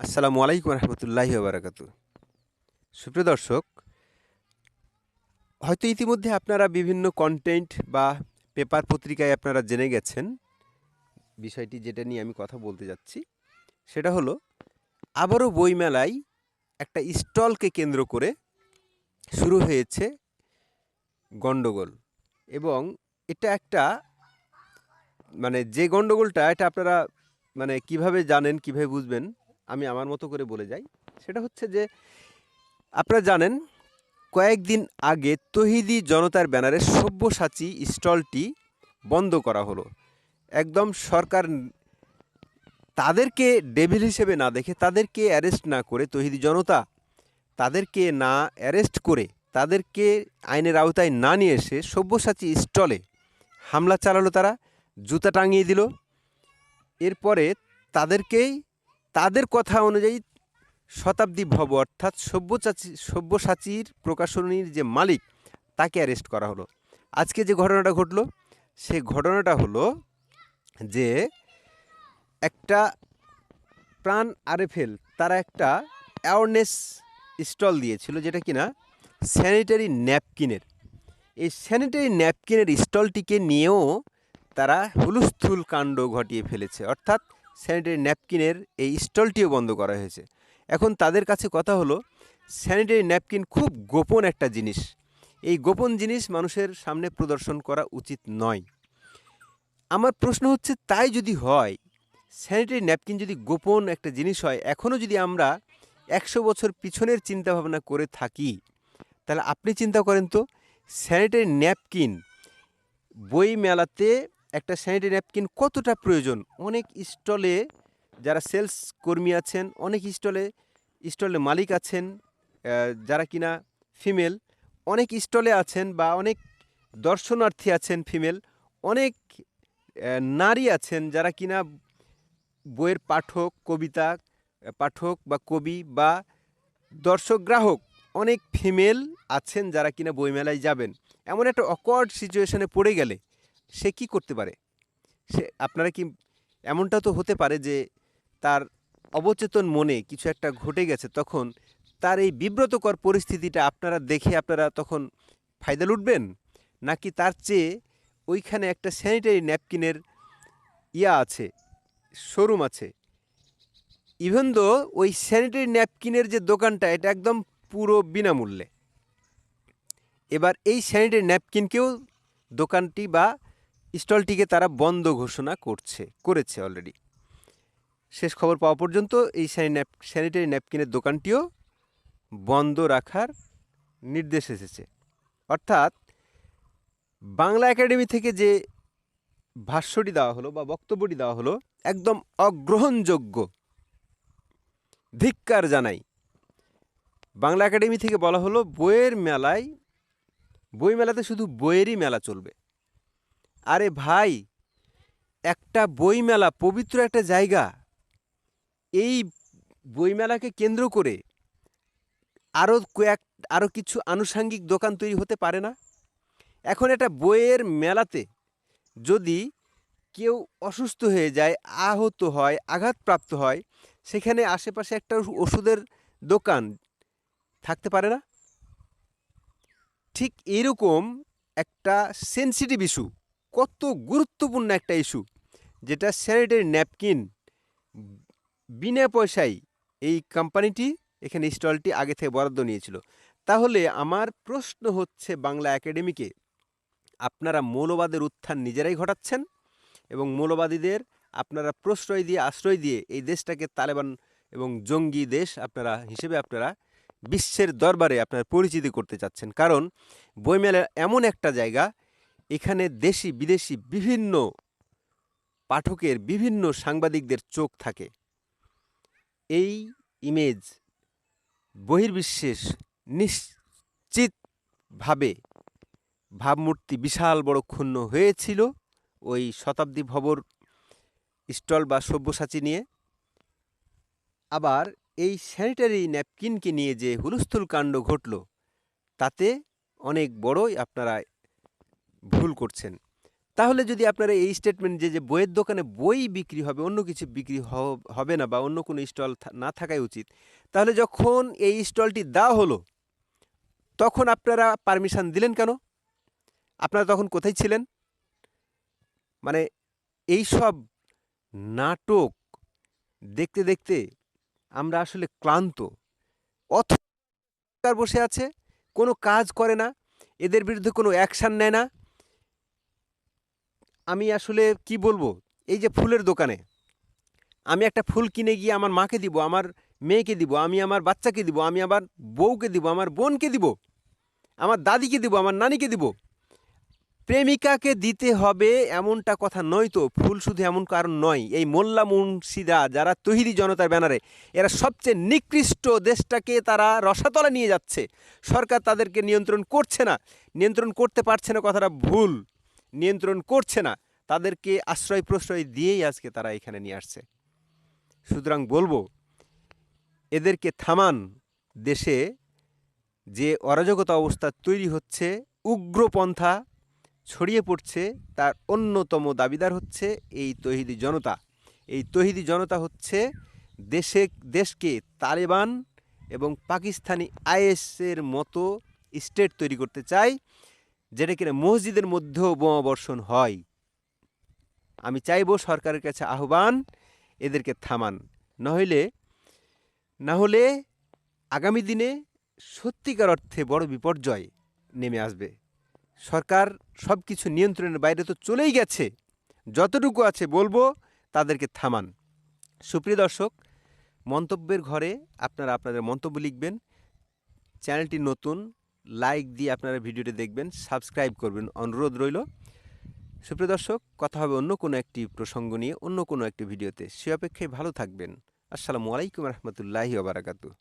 আসসালামু আলাইকুম রহমতুল্লাহি বারাকাতু। সুপ্রিয় দর্শক, হয়তো ইতিমধ্যে আপনারা বিভিন্ন কন্টেন্ট বা পেপার পত্রিকায় আপনারা জেনে গেছেন বিষয়টি, যেটা নিয়ে আমি কথা বলতে যাচ্ছি সেটা হলো আবারও বইমেলায় একটা স্টলকে কেন্দ্র করে শুরু হয়েছে গণ্ডগোল। এবং এটা একটা যে গণ্ডগোলটা এটা আপনারা কিভাবে জানেন, কিভাবে বুঝবেন, আমি আমার মতো করে বলে যাই। সেটা হচ্ছে যে আপনারা জানেন কয়েকদিন আগে তৌহিদি জনতার ব্যানারে সব্যসাচী স্টলটি বন্ধ করা হলো। একদম সরকার তাদেরকে ডেভিল হিসেবে না দেখে, তাদেরকে অ্যারেস্ট না করে, তৌহিদি জনতা তাদেরকে না অ্যারেস্ট করে, তাদেরকে আইনের আওতায় না নিয়ে এসে সব্যসাচী স্টলে হামলা চালালো। তারা জুতা টাঙিয়ে দিল। এরপরে তাদেরকেই তাদের কথা অনুযায়ী শতাব্দী ভব অর্থাৎ সব্যসাচীর প্রকাশনীর যে মালিক, তাকে অ্যারেস্ট করা হলো। আজকে যে ঘটনাটা ঘটলো, সে ঘটনাটা হলো যে একটা প্রাণ আরএফএল তারা একটা অ্যাওয়ারনেস স্টল দিয়েছিল, যেটা কিনা স্যানিটারি ন্যাপকিনের। এই স্যানিটারি ন্যাপকিনের স্টলটিকে নিয়েও তারা হুলস্থুল কাণ্ড ঘটিয়ে ফেলেছে। অর্থাৎ স্যানিটারি ন্যাপকিনের এই স্টলটিও বন্ধ করা হয়েছে। এখন তাদের কাছে কথা হলো, স্যানিটারি ন্যাপকিন খুব গোপন একটা জিনিস। এই গোপন জিনিস মানুষের সামনে প্রদর্শন করা উচিত নয়। আমার প্রশ্ন হচ্ছে, তাই যদি হয়, স্যানিটারি ন্যাপকিন যদি গোপন একটা জিনিস হয়, এখনও যদি আমরা 100 বছর পিছনের চিন্তাভাবনা করে থাকি, তাহলে আপনি চিন্তা করেন তো, স্যানিটারি ন্যাপকিন বই মেলাতে একটা স্যানিটারি ন্যাপকিন কতটা প্রয়োজন। অনেক স্টলে যারা সেলস কর্মী আছেন, অনেক স্টলে মালিক আছেন যারা কিনা ফিমেল, অনেক স্টলে আছেন বা অনেক দর্শনার্থী আছেন ফিমেল, অনেক নারী আছেন যারা কিনা বইয়ের পাঠক, কবিতা পাঠক বা কবি বা দর্শক গ্রাহক, অনেক ফিমেল আছেন যারা কিনা বইমেলায় যাবেন। এমন একটা অকওয়ার্ড সিচুয়েশনে পড়ে গেলে সে কি করতে পারে? আপনারা কি, এমনটা তো হতে পারে যে তার অবচেতন মনে কিছু একটা ঘটে গেছে, তখন তার এই বিব্রতকর পরিস্থিতিটা আপনারা দেখে আপনারা তখন ফায়দা লুটবেন, নাকি তার চেয়ে ওইখানে একটা স্যানিটারি ন্যাপকিনের আছে, শোরুম আছে। ইভেন দো ওই স্যানিটারি ন্যাপকিনের যে দোকানটা, এটা একদম পুরো বিনামূল্যে। এবার এই স্যানিটারি ন্যাপকিনকেও দোকানটি বা স্টলটিকে তারা বন্ধ ঘোষণা করেছে অলরেডি। শেষ খবর পাওয়া পর্যন্ত এই স্যানিটারি ন্যাপকিনের দোকানটিও বন্ধ রাখার নির্দেশ এসেছে। অর্থাৎ বাংলা একাডেমি থেকে যে ভাষ্যটি দেওয়া হলো বা বক্তব্যটি দেওয়া হলো, একদম অগ্রহণযোগ্য। ধিক্কার জানাই। বাংলা একাডেমি থেকে বলা হলো, বইমেলাতে শুধু বইয়েরই মেলা চলবে। আরে ভাই, একটা বইমেলা পবিত্র একটা জায়গা। এই বইমেলাকে কেন্দ্র করে আরও কিছু আনুষাঙ্গিক দোকান তৈরি হতে পারে না? এখন একটা বইয়ের মেলাতে যদি কেউ অসুস্থ হয়ে যায়, আহত হয়, আঘাতপ্রাপ্ত হয়, সেখানে আশেপাশে একটা ওষুধের দোকান থাকতে পারে না? ঠিক এরকম একটা সেনসিটিভ ইস্যু, কত গুরুত্বপূর্ণ একটা ইস্যু, যেটা স্যানিটারি ন্যাপকিন বিনা পয়সায় এই কোম্পানিটি এখানে স্টলটি আগে থেকে বরাদ্দ নিয়েছিল। তাহলে আমার প্রশ্ন হচ্ছে, বাংলা একাডেমিকে আপনারা মৌলবাদের উত্থান নিজেরাই ঘটাচ্ছেন এবং মৌলবাদীদের আপনারা প্রশ্রয় দিয়ে, আশ্রয় দিয়ে এই দেশটাকে তালেবান এবং জঙ্গি দেশ হিসেবে আপনারা বিশ্বের দরবারে আপনারা পরিচিতি করতে চাচ্ছেন। কারণ বইমেলা এমন একটা জায়গা, এখানে দেশি বিদেশি বিভিন্ন পাঠকের, বিভিন্ন সাংবাদিকদের চোখ থাকে। এই ইমেজ বহির্বিশ্বের নিশ্চিতভাবে ভাবমূর্তি বিশাল বড় ক্ষুণ্ণ হয়েছিল ওই শতাব্দী ভবর স্টল বা সব্যসাচী নিয়ে। আবার এই স্যানিটারি ন্যাপকিনকে নিয়ে যে হুলস্থুল কাণ্ড ঘটল, তাতে অনেক বড়ই আপনারা ভুল করছেন। তাহলে যদি আপনারা এই স্টেটমেন্ট যে বইয়ের দোকানে বই বিক্রি হবে, অন্য কিছু বিক্রি হবে না বা অন্য কোনো স্টল না থাকাই উচিত, তাহলে যখন এই স্টলটি দেওয়া হলো তখন আপনারা পারমিশন দিলেন কেন? আপনারা তখন কোথায় ছিলেন? মানে এই সব নাটক দেখতে দেখতে আমরা আসলে ক্লান্ত। অথচ সরকার বসে আছে, কোনো কাজ করে না, এদের বিরুদ্ধে কোনো অ্যাকশান নেয় না। আমি আসলে কি বলবো, এই যে ফুলের দোকানে আমি একটা ফুল কিনে গিয়ে আমার মাকে দিব, আমার মেয়েকে দিব, আমি আমার বাচ্চাকে দিব, আমি আমার বউকে দিব, আমার বোনকে দিব, আমার দাদিকে দিব, আমার নানিকে দিব, প্রেমিকাকে দিতে হবে এমনটা কথা নয় তো। ফুল শুধু এমন কারণ নয়, এই মোল্লা মুন্সিরা যারা তহিদি জনতার ব্যানারে, এরা সবচেয়ে নিকৃষ্ট, দেশটাকে তারা রসাতলে নিয়ে যাচ্ছে। সরকার তাদেরকে নিয়ন্ত্রণ করছে না, নিয়ন্ত্রণ করতে পারছে না, কথাটা ভুল, নিয়ন্ত্রণ করছে না, তাদেরকে আশ্রয় প্রশ্রয় দিয়েই আজকে তারা এখানে নিয়ে আসছে। সুতরাং বলবো, এদেরকে থামান। দেশে যে অরাজকতা অবস্থা তৈরি হচ্ছে, উগ্রপন্থা ছড়িয়ে পড়ছে, তার অন্যতম দাবিদার হচ্ছে এই তৌহিদি জনতা। এই তৌহিদি জনতা হচ্ছে দেশকে তালেবান এবং পাকিস্তানি আইএসের মতো স্টেট তৈরি করতে চায়, যেটা কিনা মসজিদের মধ্যেও বোমাবর্ষণ হয়। আমি চাইব সরকারের কাছে আহ্বান, এদেরকে থামান। না হলে আগামী দিনে সত্যিকার অর্থে বড় বিপর্যয় নেমে আসবে। সরকার সব কিছু নিয়ন্ত্রণের বাইরে তো চলেই গেছে, যতটুকু আছে বলবো তাদেরকে থামান। সুপ্রিয় দর্শক, মন্তব্যের ঘরে আপনারা আপনাদের মন্তব্য লিখবেন। চ্যানেলটি নতুন, লাইক দিয়ে আপনারা ভিডিওটি দেখবেন, সাবস্ক্রাইব করবেন, অনুরোধ রইল। সুপ্রিয় দর্শক, কথা হবে অন্য কোনো একটি প্রসঙ্গ নিয়ে, অন্য কোনো একটি ভিডিওতে। সে অপেক্ষায় ভালো থাকবেন। আসসালামু আলাইকুম রহমতুল্লাহি ওয়া বারাকাতুহু।